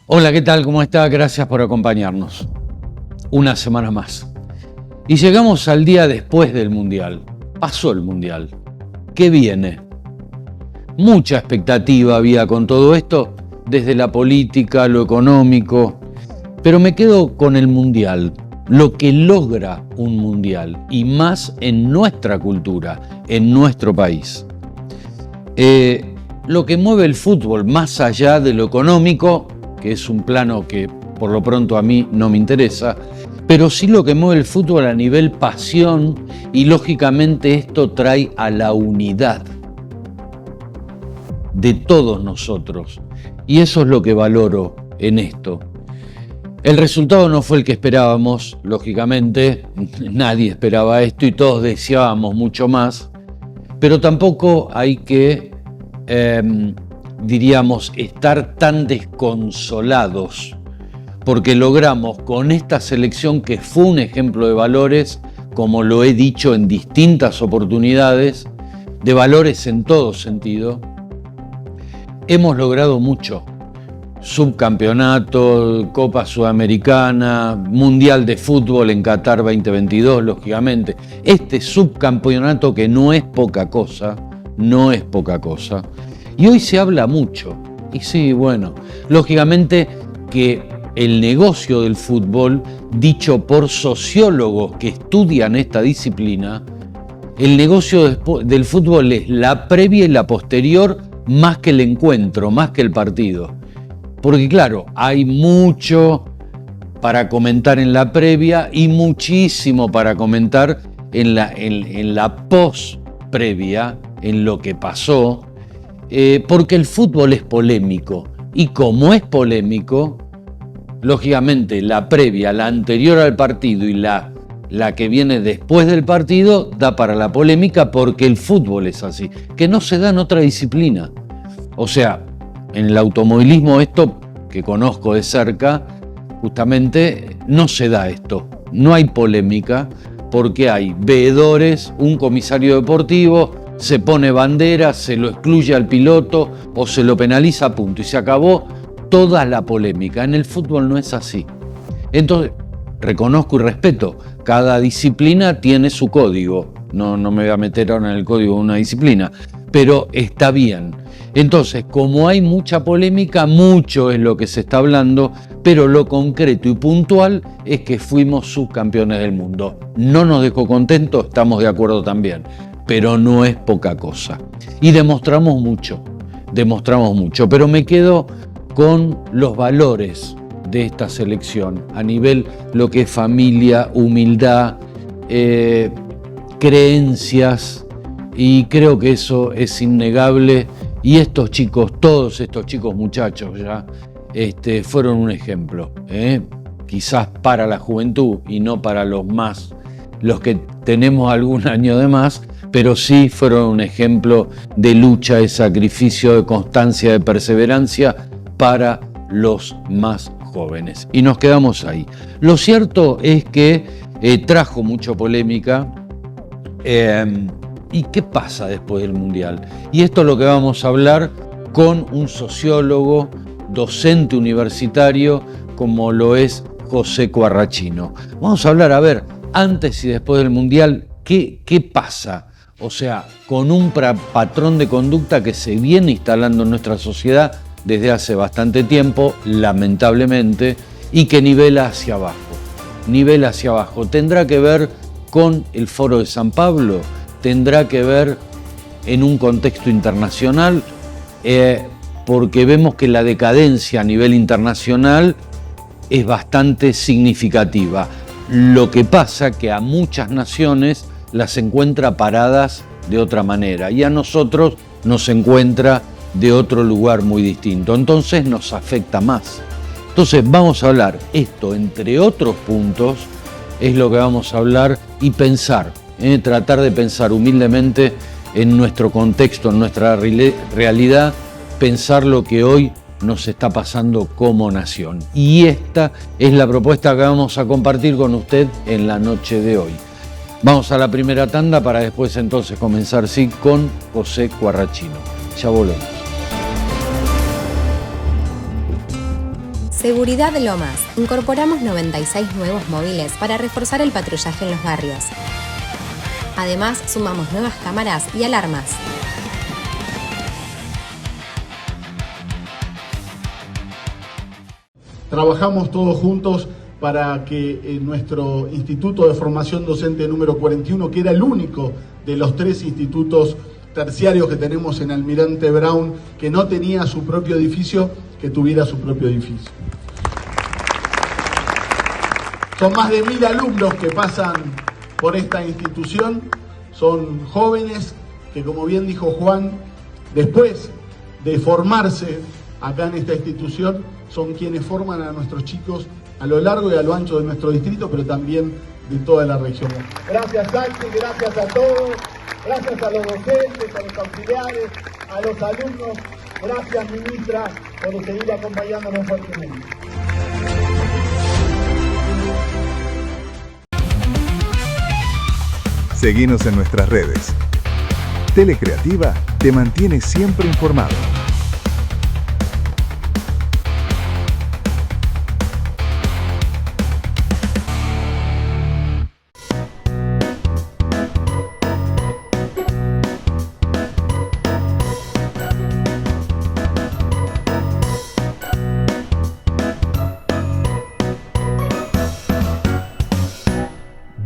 Hola, ¿qué tal? ¿Cómo está? Gracias por acompañarnos. Una semana más. Y llegamos al día después del Mundial. Pasó el Mundial. ¿Qué viene? Mucha expectativa había con todo esto, desde la política, lo económico, pero me quedo con el Mundial, lo que logra un Mundial, y más en nuestra cultura, en nuestro país. Lo que mueve el fútbol, más allá de lo económico, que es un plano que por lo pronto a mí no me interesa, pero sí lo que mueve el fútbol a nivel pasión, y lógicamente esto trae a la unidad de todos nosotros, y eso es lo que valoro en esto. El resultado no fue el que esperábamos, lógicamente, nadie esperaba esto y todos deseábamos mucho más, pero tampoco hay que, diríamos, estar tan desconsolados, porque logramos con esta selección, que fue un ejemplo de valores, como lo he dicho en distintas oportunidades, de valores en todo sentido. Hemos logrado mucho. Subcampeonato, Copa Sudamericana, Mundial de Fútbol en Qatar 2022, lógicamente. Este subcampeonato que no es poca cosa, no es poca cosa. Y hoy se habla mucho. Y sí, bueno, lógicamente que el negocio del fútbol, dicho por sociólogos que estudian esta disciplina, el negocio del fútbol es la previa y la posterior, más que el encuentro, más que el partido. Porque claro, hay mucho para comentar en la previa y muchísimo para comentar en la post-previa, en lo que pasó, porque el fútbol es polémico. Y como es polémico, lógicamente la previa, la anterior al partido y la que viene después del partido, da para la polémica, porque el fútbol es así, que no se da en otra disciplina. O sea, en el automovilismo, esto que conozco de cerca, justamente no se da esto. No hay polémica, porque hay veedores, un comisario deportivo, se pone bandera, se lo excluye al piloto o se lo penaliza, punto, y se acabó toda la polémica. En el fútbol no es así. Entonces, reconozco y respeto, cada disciplina tiene su código. No me voy a meter ahora en el código de una disciplina, pero está bien. Entonces, como hay mucha polémica, mucho es lo que se está hablando, pero lo concreto y puntual es que fuimos subcampeones del mundo. No nos dejó contentos, estamos de acuerdo también, pero no es poca cosa. Y demostramos mucho, pero me quedo con los valores de esta selección, a nivel lo que es familia, humildad, creencias, y creo que eso es innegable. Y estos chicos, todos estos chicos muchachos ya, fueron un ejemplo, quizás para la juventud y no para los que tenemos algún año de más, pero sí fueron un ejemplo de lucha, de sacrificio, de constancia, de perseverancia para los más jóvenes. Y nos quedamos ahí. Lo cierto es que trajo mucha polémica. ¿Y qué pasa después del Mundial? Y esto es lo que vamos a hablar con un sociólogo, docente universitario, como lo es José Quarrachino. Vamos a hablar, a ver, antes y después del Mundial, ¿qué pasa? O sea, con un patrón de conducta que se viene instalando en nuestra sociedad desde hace bastante tiempo, lamentablemente, y que nivela hacia abajo. Nivela hacia abajo. ¿Tendrá que ver con el Foro de San Pablo? ¿Tendrá que ver en un contexto internacional? Porque vemos que la decadencia a nivel internacional es bastante significativa. Lo que pasa que a muchas naciones las encuentra paradas de otra manera y a nosotros nos encuentra de otro lugar muy distinto. Entonces nos afecta más. Entonces vamos a hablar esto, entre otros puntos, es lo que vamos a hablar y pensar. Tratar de pensar humildemente en nuestro contexto, en nuestra realidad, pensar lo que hoy nos está pasando como nación. Y esta es la propuesta que vamos a compartir con usted en la noche de hoy. Vamos a la primera tanda para después entonces comenzar, sí, con José Quarrachino. Ya volvemos. Seguridad Lomas. Incorporamos 96 nuevos móviles para reforzar el patrullaje en los barrios. Además, sumamos nuevas cámaras y alarmas. Trabajamos todos juntos para que nuestro Instituto de Formación Docente número 41, que era el único de los 3 institutos terciarios que tenemos en Almirante Brown, que no tenía su propio edificio, que tuviera su propio edificio. Son más de 1000 alumnos que pasan por esta institución, son jóvenes que, como bien dijo Juan, después de formarse acá en esta institución, son quienes forman a nuestros chicos a lo largo y a lo ancho de nuestro distrito, pero también de toda la región. Gracias, Santi, gracias a todos, gracias a los docentes, a los auxiliares, a los alumnos, gracias, ministra, por seguir acompañándonos fuertemente. Seguinos en nuestras redes. Telecreativa te mantiene siempre informado.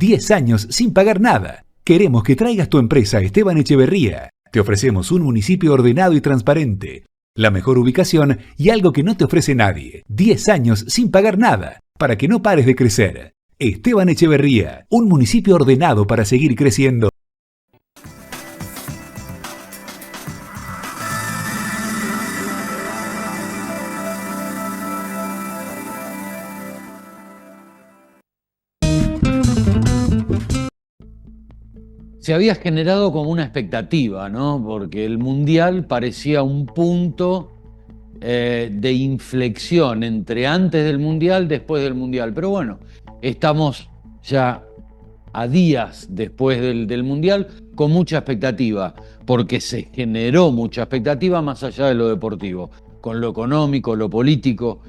$10 años sin pagar nada. Queremos que traigas tu empresa a Esteban Echeverría. Te ofrecemos un municipio ordenado y transparente, la mejor ubicación y algo que no te ofrece nadie. 10 años sin pagar nada, para que no pares de crecer. Esteban Echeverría, un municipio ordenado para seguir creciendo. Se había generado como una expectativa, ¿no? Porque el Mundial parecía un punto de inflexión entre antes del Mundial, después del Mundial. Pero bueno, estamos ya a días después del Mundial con mucha expectativa, porque se generó mucha expectativa más allá de lo deportivo, con lo económico, lo político.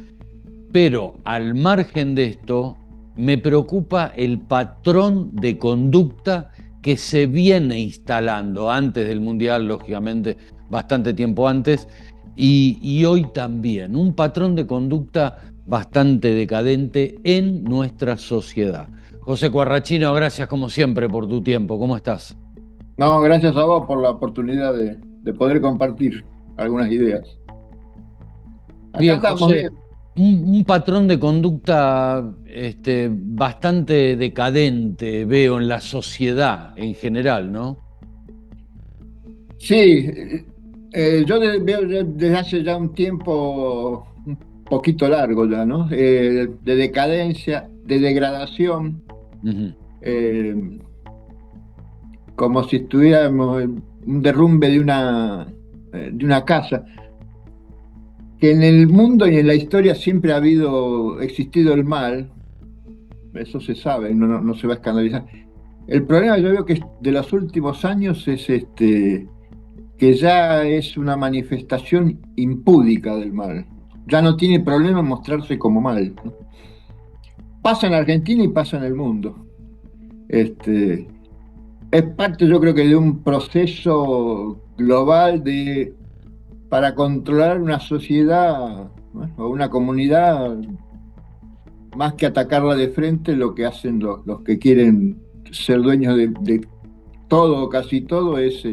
Pero al margen de esto, me preocupa el patrón de conducta que se viene instalando antes del Mundial, lógicamente, bastante tiempo antes, y hoy también, un patrón de conducta bastante decadente en nuestra sociedad. José Quarrachino, gracias como siempre por tu tiempo. ¿Cómo estás? No, gracias a vos por la oportunidad de poder compartir algunas ideas. Bien, José, un patrón de conducta bastante decadente, veo, en la sociedad en general, ¿no? Sí, yo veo desde hace ya un tiempo un poquito largo ya, ¿no? De decadencia, de degradación, como si estuviéramos en un derrumbe de una casa. Que en el mundo y en la historia siempre ha existido el mal, eso se sabe, no se va a escandalizar. El problema yo veo que de los últimos años es que ya es una manifestación impúdica del mal. Ya no tiene problema en mostrarse como mal, ¿no? Pasa en Argentina y pasa en el mundo. Es parte, yo creo que, de un proceso global para controlar una sociedad, ¿no? O una comunidad, más que atacarla de frente, lo que hacen los que quieren ser dueños de todo, casi todo, es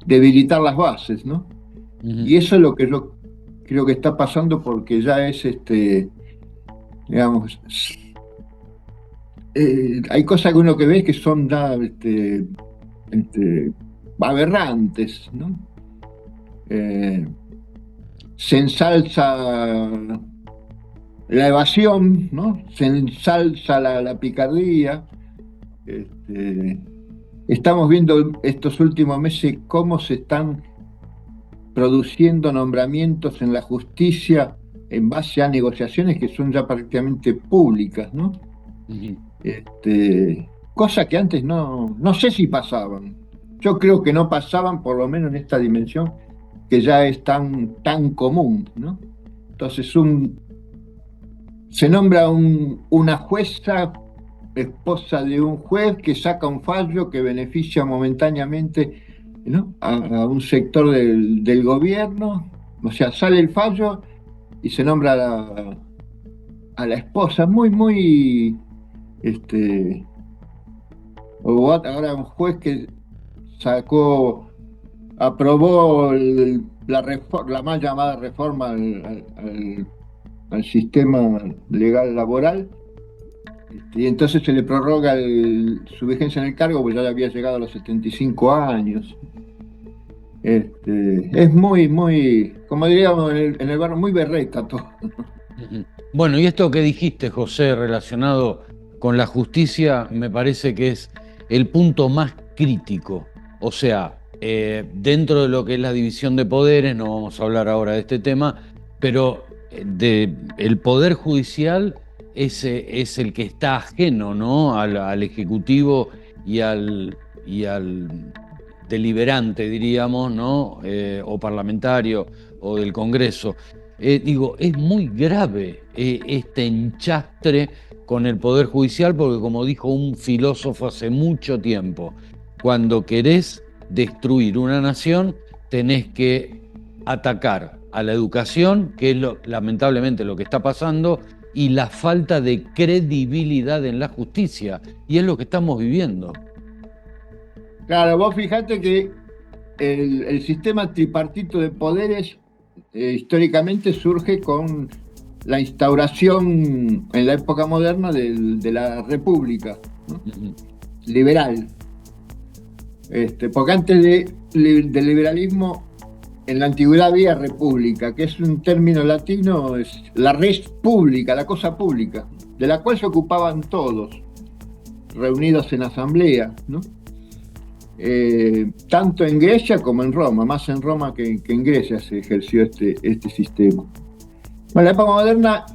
debilitar las bases, ¿no? Y eso es lo que yo creo que está pasando, porque ya es, digamos, hay cosas que uno que ve que son ya aberrantes, ¿no? Se ensalza la evasión, ¿no? Se ensalza la picardía. Estamos viendo estos últimos meses cómo se están produciendo nombramientos en la justicia en base a negociaciones que son ya prácticamente públicas, ¿no? cosas que antes no sé si pasaban. Yo creo que no pasaban, por lo menos en esta dimensión, que ya es tan común, ¿no? Entonces se nombra una jueza, esposa de un juez, que saca un fallo que beneficia momentáneamente, ¿no?, a un sector del gobierno. O sea, sale el fallo y se nombra a la esposa, muy, ahora un juez que aprobó la mal llamada reforma al sistema legal laboral, y entonces se le prorroga su vigencia en el cargo, porque ya había llegado a los 75 años. Es muy, como diríamos en el barrio, muy berreta todo. Bueno, y esto que dijiste, José, relacionado con la justicia, me parece que es el punto más crítico. O sea, dentro de lo que es la división de poderes, no vamos a hablar ahora de este tema, pero el poder judicial es el que está ajeno, ¿no?, al Ejecutivo y al deliberante, diríamos, ¿no?, o parlamentario o del Congreso. Es muy grave este enchastre con el Poder Judicial, porque, como dijo un filósofo hace mucho tiempo, cuando querés destruir una nación, tenés que atacar a la educación, que es lamentablemente lo que está pasando, y la falta de credibilidad en la justicia, y es lo que estamos viviendo. Claro, vos fijate que el sistema tripartito de poderes históricamente surge con la instauración en la época moderna de la República, ¿no?, liberal. Porque antes del liberalismo, en la antigüedad había república, que es un término latino, es la res pública, la cosa pública, de la cual se ocupaban todos, reunidos en asamblea, ¿no? Tanto en Grecia como en Roma, más en Roma que en Grecia se ejerció este sistema. Bueno, la época moderna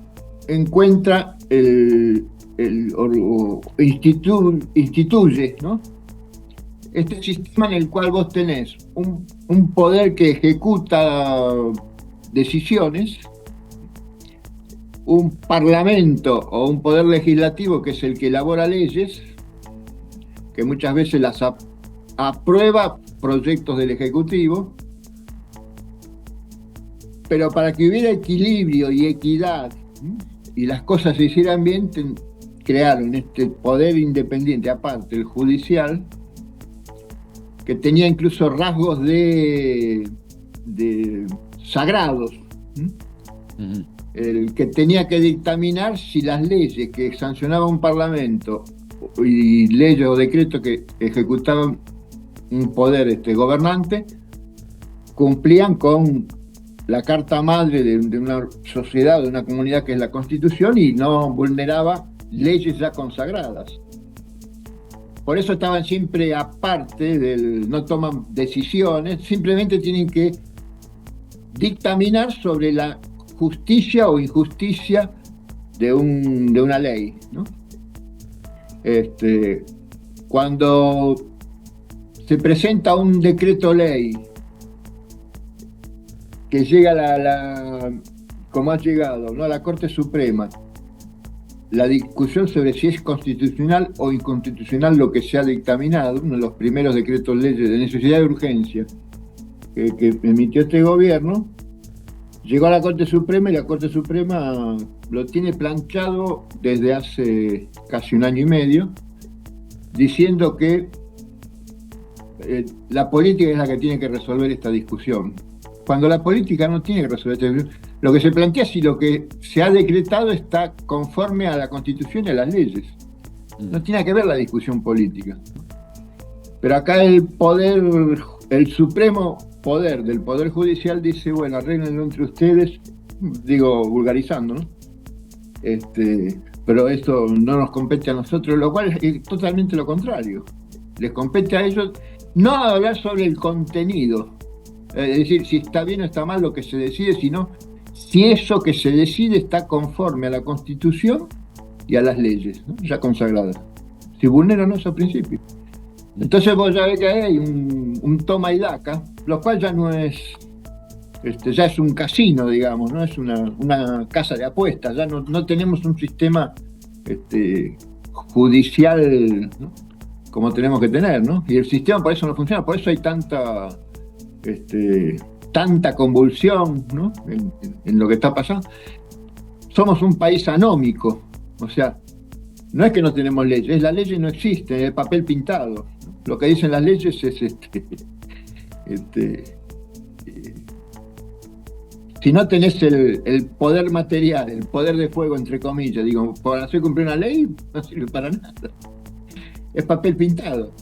encuentra instituye, ¿no?, este sistema en el cual vos tenés un poder que ejecuta decisiones, un parlamento o un poder legislativo que es el que elabora leyes, que muchas veces las aprueba proyectos del Ejecutivo, pero para que hubiera equilibrio y equidad, ¿sí?, y las cosas se hicieran bien, crearon este poder independiente, aparte el judicial, que tenía incluso rasgos de sagrados, el que tenía que dictaminar si las leyes que sancionaba un parlamento y leyes o decretos que ejecutaban un poder gobernante cumplían con la carta madre de una sociedad, de una comunidad, que es la Constitución, y no vulneraba leyes ya consagradas. Por eso estaban siempre aparte, no toman decisiones, simplemente tienen que dictaminar sobre la justicia o injusticia de una ley, ¿no? Cuando se presenta un decreto ley que llega como ha llegado, ¿no?, a la Corte Suprema, la discusión sobre si es constitucional o inconstitucional lo que se ha dictaminado, uno de los primeros decretos leyes de necesidad de urgencia que emitió este gobierno, llegó a la Corte Suprema, y la Corte Suprema lo tiene planchado desde hace casi un año y medio, diciendo que la política es la que tiene que resolver esta discusión. Cuando la política no tiene que resolver esta discusión, lo que se plantea es si lo que se ha decretado está conforme a la Constitución y a las leyes. No tiene que ver la discusión política. Pero acá el supremo poder del Poder Judicial dice, bueno, arréglenlo entre ustedes, digo, vulgarizando, ¿no? Pero esto no nos compete a nosotros, lo cual es totalmente lo contrario. Les compete a ellos no hablar sobre el contenido, es decir, si está bien o está mal lo que se decide, sino si eso que se decide está conforme a la Constitución y a las leyes, ¿no?, ya consagradas. si vulnero no esos principios. Entonces vos ya ves que hay un toma y daca, lo cual ya no es, ya es un casino, digamos, no es una casa de apuestas, ya no tenemos un sistema judicial, ¿no?, como tenemos que tener, ¿no? Y el sistema por eso no funciona, por eso hay tanta convulsión, ¿no?, en lo que está pasando. Somos un país anómico, o sea, no es que no tenemos leyes, las leyes no existen, es el papel pintado. Lo que dicen las leyes es si no tenés el poder material, el poder de fuego, entre comillas, digo, para hacer cumplir una ley no sirve para nada. Es papel pintado.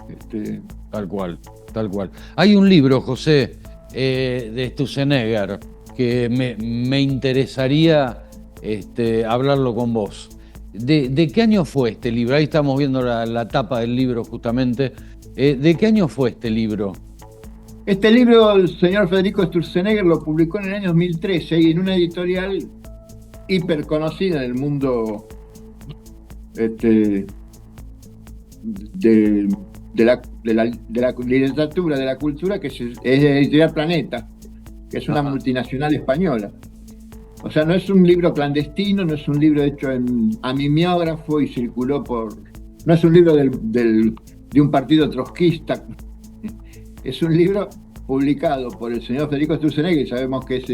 Tal cual, tal cual. Hay un libro, José, de Sturzenegger, que me interesaría hablarlo con vos. ¿De qué año fue este libro? Ahí estamos viendo la tapa del libro justamente. ¿De qué año fue este libro? Este libro el señor Federico Sturzenegger lo publicó en el año 2013 y en una editorial hiper conocida en el mundo de la literatura, de la cultura, que es la editorial Planeta, que es una multinacional española. O sea, no es un libro clandestino, no es un libro hecho a mimeógrafo y circuló no es un libro de un partido trotskista. Es un libro publicado por el señor Federico Sturzenegger, y sabemos que es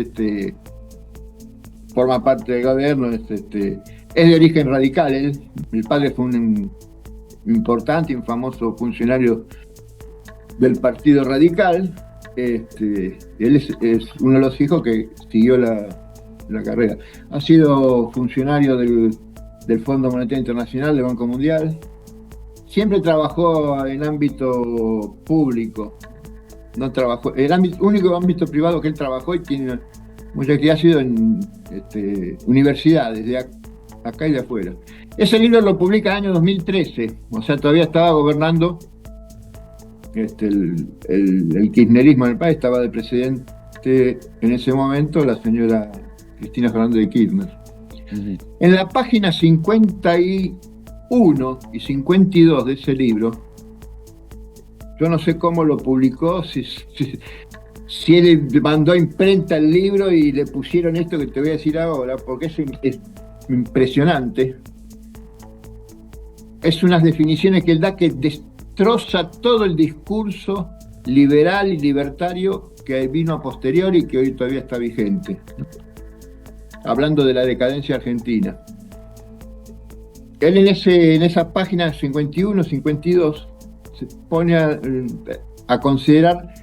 forma parte del gobierno, es de origen radical. El padre fue un importante y un famoso funcionario del Partido Radical. Él es uno de los hijos que siguió la carrera. Ha sido funcionario del Fondo Monetario Internacional, del Banco Mundial. Siempre trabajó en ámbito público. No trabajó. El único ámbito privado que él trabajó y tiene mucha actividad ha sido en universidades, de acá y de afuera. Ese libro lo publica en el año 2013, o sea, todavía estaba gobernando el kirchnerismo en el país, estaba de presidente en ese momento la señora Cristina Fernández de Kirchner. Uh-huh. En la página 51 y 52 de ese libro, yo no sé cómo lo publicó, si él mandó a imprenta el libro y le pusieron esto que te voy a decir ahora, porque es impresionante. Es unas definiciones que él da que destroza todo el discurso liberal y libertario que vino a posteriori y que hoy todavía está vigente. Hablando de la decadencia argentina. Él en esa página 51, 52 se pone a considerar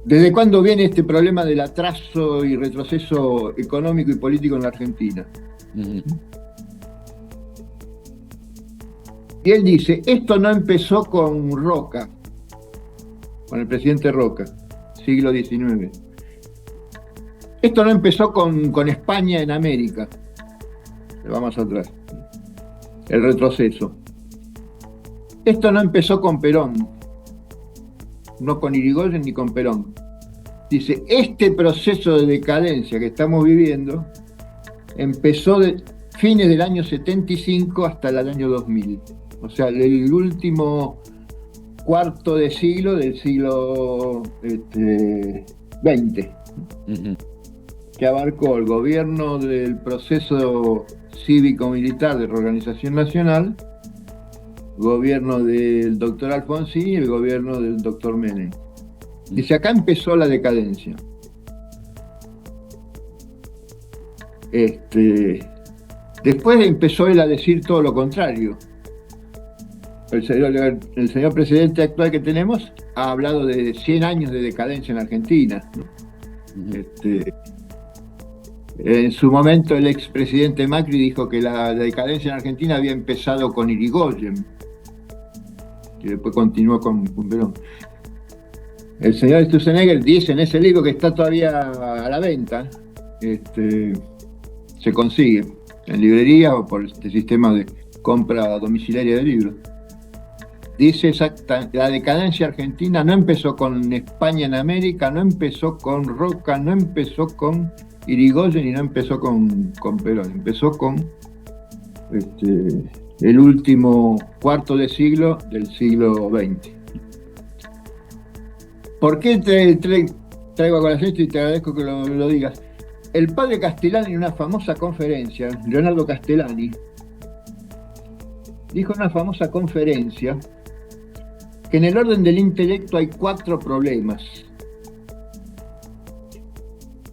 desde cuándo viene este problema del atraso y retroceso económico y político en la Argentina. Uh-huh. Y él dice, esto no empezó con Roca, con el presidente Roca, siglo XIX. Esto no empezó con España en América. Vamos atrás. El retroceso. Esto no empezó con Perón, no con Irigoyen ni con Perón. Dice, este proceso de decadencia que estamos viviendo empezó de fines del año 75 hasta el año 2000. O sea, el último cuarto de siglo del siglo XX. Uh-huh. Que abarcó el gobierno del proceso cívico-militar de reorganización nacional, gobierno del doctor Alfonsín y el gobierno del doctor Menem. Dice, acá empezó la decadencia. Después empezó él a decir todo lo contrario. El señor presidente actual que tenemos ha hablado de 100 años de decadencia en Argentina, ¿no? En su momento el expresidente Macri dijo que la decadencia en Argentina había empezado con Irigoyen, que después continuó con Perón. El señor Sturzenegger dice en ese libro, que está todavía a la venta, se consigue en librerías o por este sistema de compra domiciliaria de libros. Dice la decadencia argentina no empezó con España en América, no empezó con Roca, no empezó con Irigoyen y no empezó con Perón, empezó con el último cuarto de siglo del siglo XX. ¿Por qué traigo a colación esto y te agradezco que lo digas? El padre Castellani, en una famosa conferencia, Leonardo Castellani, dijo en una famosa conferencia que en el orden del intelecto hay 4 problemas.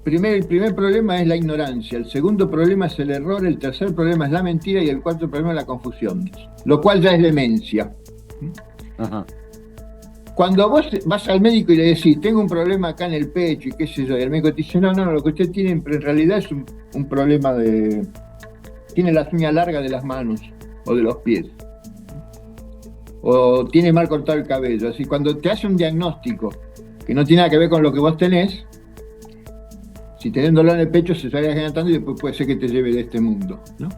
El primer problema es la ignorancia, el segundo problema es el error, el tercer problema es la mentira y el cuarto problema es la confusión, lo cual ya es demencia. Ajá. Cuando vos vas al médico y le decís, tengo un problema acá en el pecho y qué sé yo, y el médico te dice, no, lo que usted tiene en realidad es un problema tiene las uñas largas de las manos o de los pies, o tiene mal cortado el cabello. Así, cuando te hace un diagnóstico que no tiene nada que ver con lo que vos tenés, si tenés dolor en el pecho se sale agigantando y después puede ser que te lleve de este mundo, ¿no?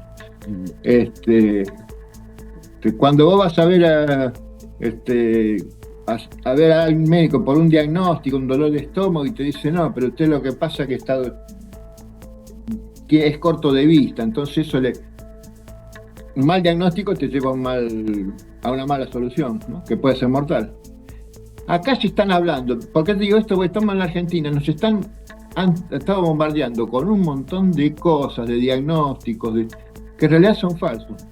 Cuando vos vas a ver a ver al médico por un diagnóstico, un dolor de estómago, y te dice, no, pero usted lo que pasa es que es corto de vista, entonces un mal diagnóstico te lleva a una mala solución, ¿no? Que puede ser mortal. Acá se están hablando, ¿por qué te digo esto? Porque estamos en la Argentina, han estado bombardeando con un montón de cosas, de diagnósticos, que en realidad son falsos.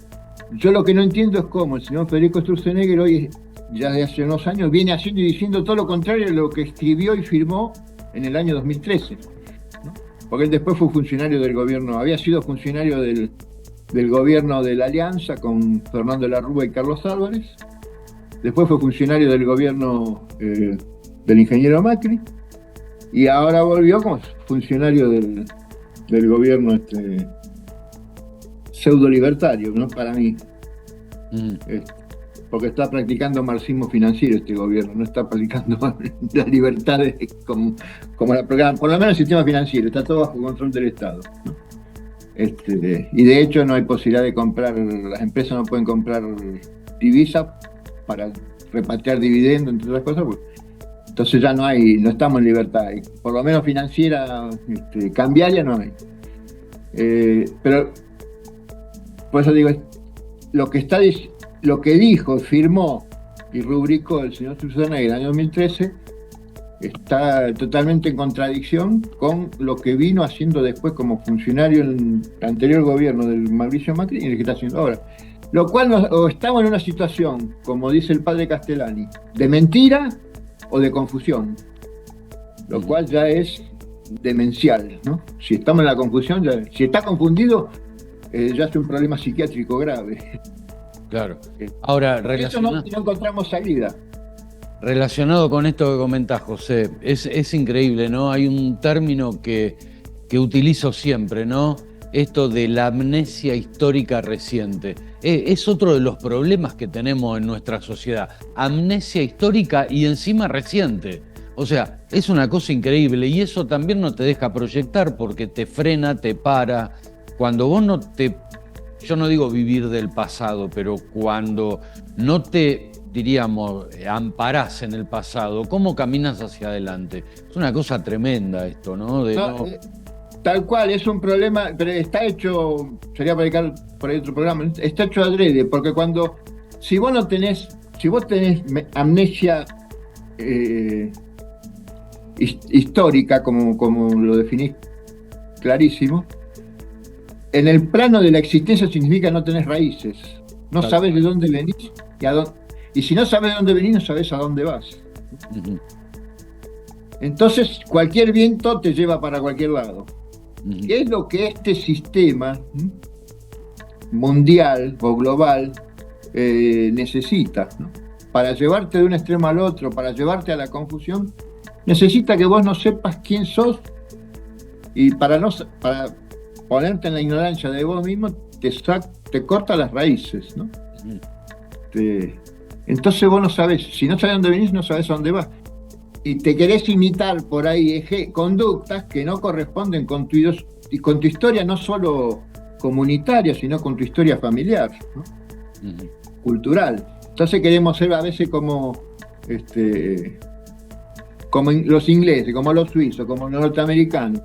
Yo lo que no entiendo es cómo el señor Federico Sturzenegger hoy, ya de hace unos años, viene haciendo y diciendo todo lo contrario de lo que escribió y firmó en el año 2013, ¿no? Porque él después fue funcionario del gobierno, había sido funcionario del gobierno de la Alianza con Fernando de la Rúa y Carlos Álvarez, después fue funcionario del gobierno del ingeniero Macri, y ahora volvió como funcionario del gobierno pseudo libertario, ¿no? Para mí. Porque está practicando marxismo financiero este gobierno, no está practicando las libertades como la programa, por lo menos el sistema financiero, está todo bajo control del Estado, ¿no? Y de hecho no hay posibilidad de comprar, las empresas no pueden comprar divisas para repatriar dividendos, entre otras cosas, pues. Entonces ya no estamos en libertad, por lo menos financiera, cambiaria no hay. Pero por eso digo, lo que dijo, firmó y rubricó el señor Sturzenegger en el año 2013 está totalmente en contradicción con lo que vino haciendo después como funcionario en el anterior gobierno del Mauricio Macri y el que está haciendo ahora. Lo cual o estamos en una situación, como dice el padre Castellani, de mentira o de confusión, lo cual ya es demencial, ¿no? Si estamos en la confusión, si está confundido, ya es un problema psiquiátrico grave. Claro. Ahora, no encontramos salida. Relacionado con esto que comentás, José, es increíble, ¿no? Hay un término que utilizo siempre, ¿no? Esto de la amnesia histórica reciente. Es otro de los problemas que tenemos en nuestra sociedad. Amnesia histórica y encima reciente. O sea, es una cosa increíble y eso también no te deja proyectar porque te frena, te para. Cuando vos yo no digo vivir del pasado, pero cuando no te, diríamos, amparás en el pasado, ¿cómo caminas hacia adelante? Es una cosa tremenda esto, ¿no? Tal cual, es un problema, pero está hecho, sería para dedicar por ahí otro programa, está hecho adrede, porque si vos tenés amnesia histórica, como lo definís clarísimo, en el plano de la existencia significa no tenés raíces, no sabés de dónde venís y si no sabés de dónde venís, no sabés a dónde vas. Uh-huh. Entonces, cualquier viento te lleva para cualquier lado. Uh-huh. ¿Qué es lo que este sistema mundial o global necesita, ¿no? Para llevarte de un extremo al otro, para llevarte a la confusión, necesita que vos no sepas quién sos y para ponerte en la ignorancia de vos mismo te corta las raíces, ¿no? Uh-huh. Entonces vos no sabés, si no sabés dónde venís, no sabés a dónde vas. Y te querés imitar por ahí conductas que no corresponden con tu historia, no solo comunitaria, sino con tu historia familiar, ¿no? Uh-huh. Cultural. Entonces queremos ser a veces como los ingleses, como los suizos, como los norteamericanos.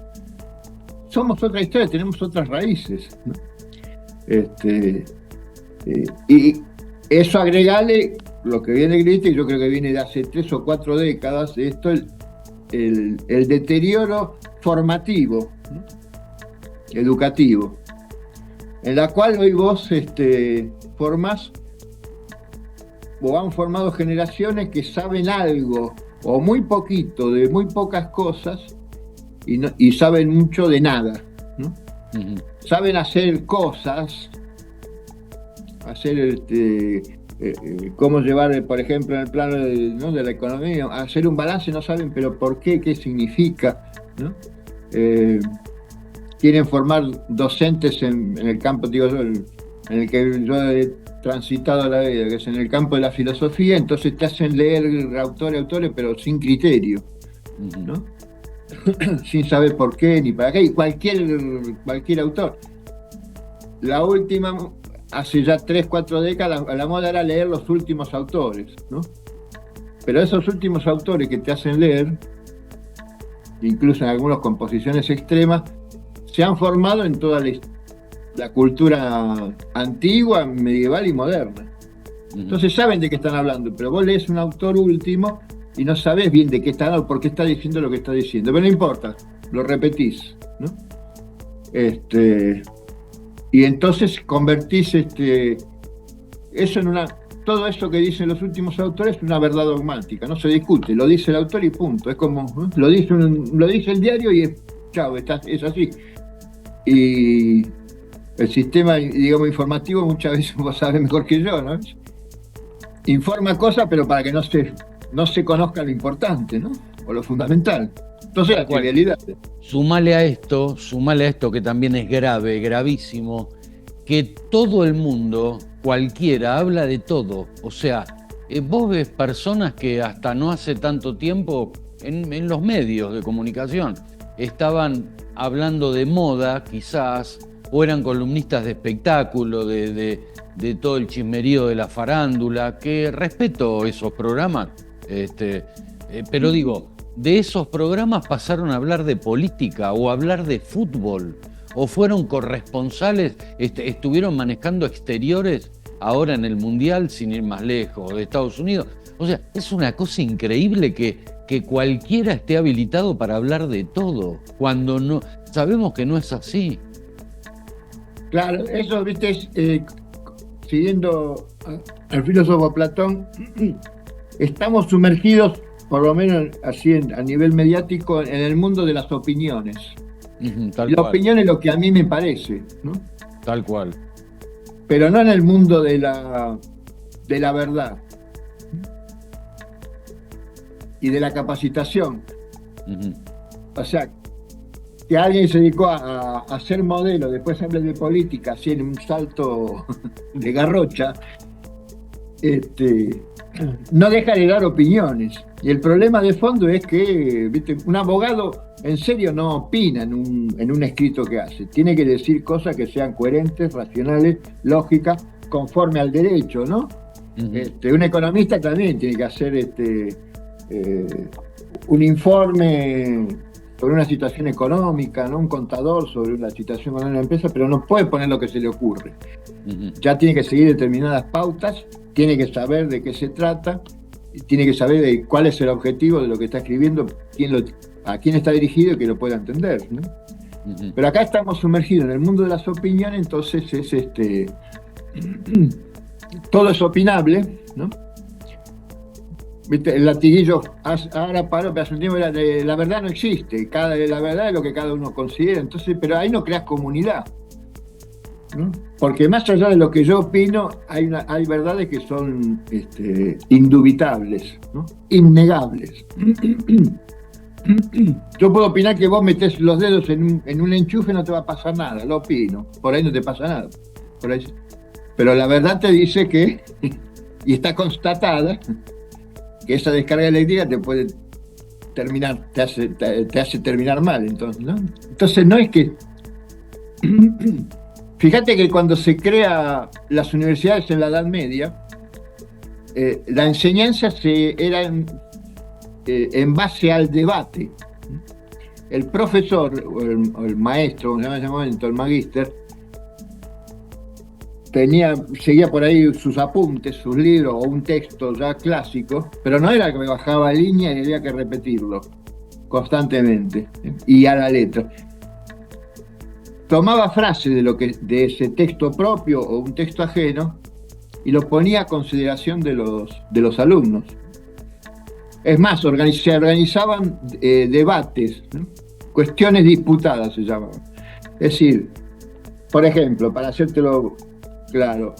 Somos otra historia, tenemos otras raíces, ¿no? Y eso agregale lo que viene Grita, y yo creo que viene de hace 3 o 4 décadas, de esto, el deterioro formativo, ¿no? Educativo, en la cual hoy vos formás, o han formado generaciones que saben algo, o muy poquito, de muy pocas cosas, y saben mucho de nada, ¿no? Uh-huh. Saben hacer cosas, hacer cómo llevar, por ejemplo, en el plano de la economía, hacer un balance, no saben, pero por qué significa, ¿no? Quieren formar docentes en el campo, digo yo, en el que yo he transitado la vida, que es en el campo de la filosofía, entonces te hacen leer autores, pero sin criterio, ¿no? Sin saber por qué ni para qué, y cualquier autor. La última, hace ya 3, 4 décadas, la moda era leer los últimos autores, ¿no? Pero esos últimos autores que te hacen leer, incluso en algunas composiciones extremas, se han formado en toda la cultura antigua, medieval y moderna. Entonces saben de qué están hablando, pero vos lees un autor último y no sabés bien de qué está hablando, por qué está diciendo lo que está diciendo. Pero no importa, lo repetís, ¿no? Y entonces convertís eso en todo eso que dicen los últimos autores es una verdad dogmática, no se discute, lo dice el autor y punto. Es como, ¿no? Lo dice el diario y chao, es así. Y el sistema, digamos, informativo, muchas veces vos sabés mejor que yo, ¿no? Informa cosas, pero para que no se conozca lo importante, ¿no? O lo fundamental. Entonces, la trivialidad. Sumale a esto que también es grave, gravísimo, que todo el mundo, cualquiera, habla de todo. O sea, vos ves personas que hasta no hace tanto tiempo, en los medios de comunicación, estaban hablando de moda, quizás, o eran columnistas de espectáculo, de todo el chismerío de la farándula, que respeto esos programas, pero digo, de esos programas pasaron a hablar de política o a hablar de fútbol, o fueron corresponsales, estuvieron manejando exteriores ahora en el Mundial, sin ir más lejos, de Estados Unidos. O sea, es una cosa increíble que cualquiera esté habilitado para hablar de todo, cuando no sabemos que no es así. Claro, eso, viste, siguiendo al filósofo Platón, estamos sumergidos, por lo menos así a nivel mediático, en el mundo de las opiniones. La opinión es lo que a mí me parece, ¿no? Tal cual. Pero no en el mundo de la verdad y de la capacitación. O sea, que alguien se dedicó a ser modelo, después habla de política, así en un salto de garrocha, no deja de dar opiniones. Y el problema de fondo es que, ¿viste? Un abogado en serio no opina en un escrito que hace. Tiene que decir cosas que sean coherentes, racionales, lógicas, conforme al derecho, ¿no? Un economista también tiene que hacer un informe sobre una situación económica, ¿no? Un contador sobre una situación económica de una empresa, pero no puede poner lo que se le ocurre. Ya tiene que seguir determinadas pautas, tiene que saber de qué se trata, tiene que saber de cuál es el objetivo de lo que está escribiendo, a quién está dirigido y que lo pueda entender, ¿no? Pero acá estamos sumergidos en el mundo de las opiniones, entonces es todo es opinable, ¿no? ¿Viste? El latiguillo ahora paró, pero hace un tiempo era de la verdad no existe, la verdad es lo que cada uno considera, entonces, pero ahí no creas comunidad, ¿no? Porque más allá de lo que yo opino, hay verdades que son indubitables, ¿no? Innegables. Yo puedo opinar que vos metés los dedos en un enchufe, no te va a pasar nada, lo opino, por ahí no te pasa nada, por ahí. Pero la verdad te dice que, y está constatada, que esa descarga eléctrica te puede terminar, te hace terminar mal, entonces, ¿no? Entonces no es que... Fíjate que cuando se crea las universidades en la Edad Media, la enseñanza era en base al debate. El profesor, o el maestro, como se llama en ese momento, el magíster, seguía por ahí sus apuntes, sus libros o un texto ya clásico, pero no era que me bajaba línea y había que repetirlo constantemente y a la letra. Tomaba frases de ese texto propio o un texto ajeno y lo ponía a consideración de los alumnos. Es más, se organizaban debates, ¿no? Cuestiones disputadas se llamaban. Es decir, por ejemplo, para hacértelo claro,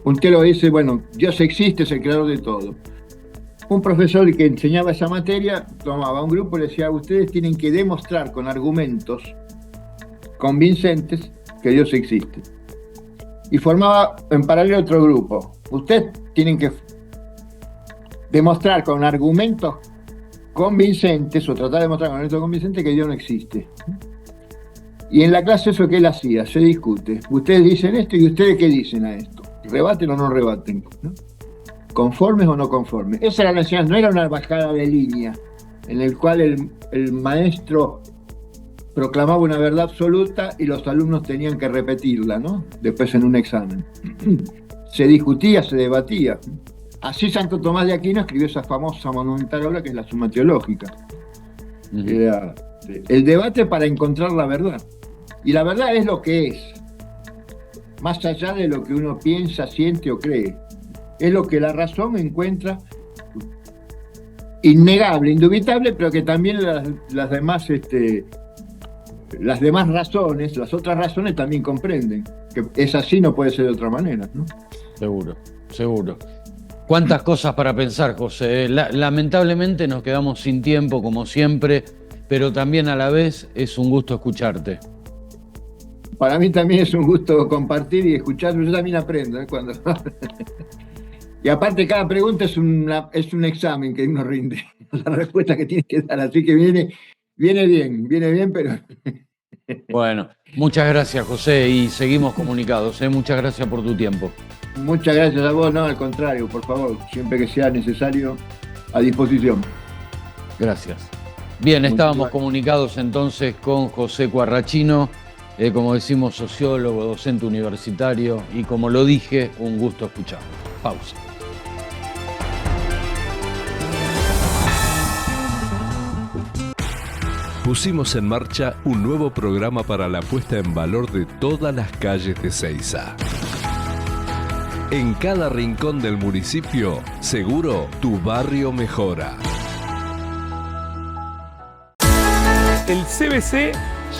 un telo dice, bueno, Dios existe, es el creador de todo. Un profesor que enseñaba esa materia tomaba un grupo y le decía, ustedes tienen que demostrar con argumentos convincentes que Dios existe. Y formaba en paralelo otro grupo. Ustedes tienen que demostrar con argumentos convincentes, o tratar de demostrar con argumentos convincentes que Dios no existe. Y en la clase eso que él hacía, se discute. Ustedes dicen esto y ustedes qué dicen a esto. ¿Rebaten o no rebaten? ¿No? ¿Conformes o no conformes? Esa era la enseñanza, no era una bajada de línea en el cual el maestro proclamaba una verdad absoluta y los alumnos tenían que repetirla, ¿no? Después en un examen. Se discutía, se debatía. Así Santo Tomás de Aquino escribió esa famosa monumental obra que es la Suma Teológica. Era el debate para encontrar la verdad. Y la verdad es lo que es, más allá de lo que uno piensa, siente o cree. Es lo que la razón encuentra innegable, indubitable, pero que también las demás razones, las otras razones también comprenden. Que es así, no puede ser de otra manera, ¿no? Seguro, seguro. Cuántas cosas para pensar, José. Lamentablemente nos quedamos sin tiempo, como siempre, pero también a la vez es un gusto escucharte. Para mí también es un gusto compartir y escucharlo. Yo también aprendo, cuando... Y aparte cada pregunta es un examen que uno rinde, la respuesta que tiene que dar, así que viene bien, pero... Bueno, muchas gracias, José, y seguimos comunicados, ¿eh? Muchas gracias por tu tiempo. Muchas gracias a vos, no, al contrario, por favor, siempre que sea necesario, a disposición. Gracias. Bien, estábamos comunicados entonces con José Quarrachino, como decimos, sociólogo, docente universitario, y como lo dije, un gusto escucharlo. Pausa. Pusimos en marcha un nuevo programa para la puesta en valor de todas las calles de Seiza. En cada rincón del municipio, seguro tu barrio mejora. El CBC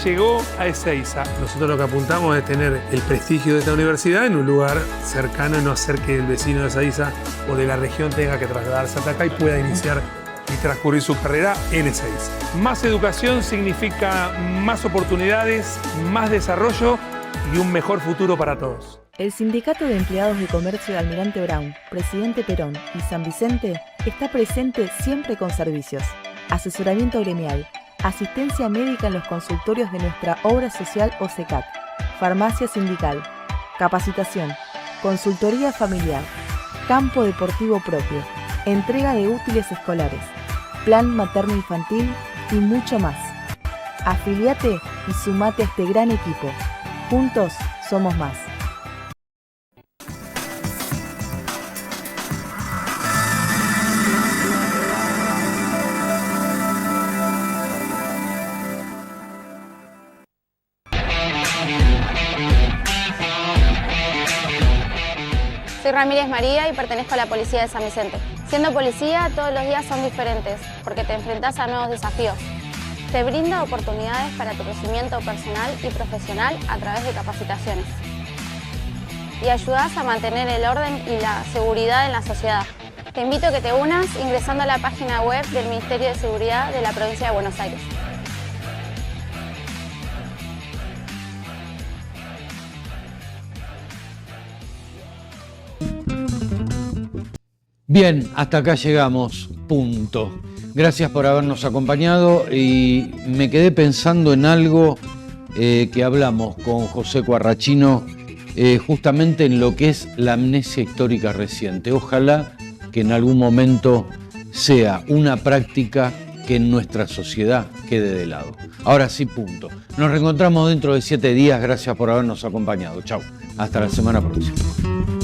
llegó a Ezeiza. Nosotros lo que apuntamos es tener el prestigio de esta universidad en un lugar cercano y no hacer que el vecino de Ezeiza o de la región tenga que trasladarse hasta acá y pueda iniciar y transcurrir su carrera en Ezeiza. Más educación significa más oportunidades, más desarrollo y un mejor futuro para todos. El Sindicato de Empleados de Comercio de Almirante Brown, Presidente Perón y San Vicente está presente siempre con servicios, asesoramiento gremial, asistencia médica en los consultorios de nuestra obra social OSECAT, farmacia sindical, capacitación, consultoría familiar, campo deportivo propio, entrega de útiles escolares, plan materno-infantil y mucho más. Afiliate y sumate a este gran equipo. Juntos somos más. Soy Ramírez María y pertenezco a la Policía de San Vicente. Siendo policía, todos los días son diferentes, porque te enfrentás a nuevos desafíos. Te brinda oportunidades para tu crecimiento personal y profesional a través de capacitaciones. Y ayudás a mantener el orden y la seguridad en la sociedad. Te invito a que te unas ingresando a la página web del Ministerio de Seguridad de la Provincia de Buenos Aires. Bien, hasta acá llegamos, punto. Gracias por habernos acompañado y me quedé pensando en algo que hablamos con José Quarrachino, justamente en lo que es la amnesia histórica reciente. Ojalá que en algún momento sea una práctica que en nuestra sociedad quede de lado. Ahora sí, punto. Nos reencontramos dentro de 7 días. Gracias por habernos acompañado. Chau. Hasta la semana próxima.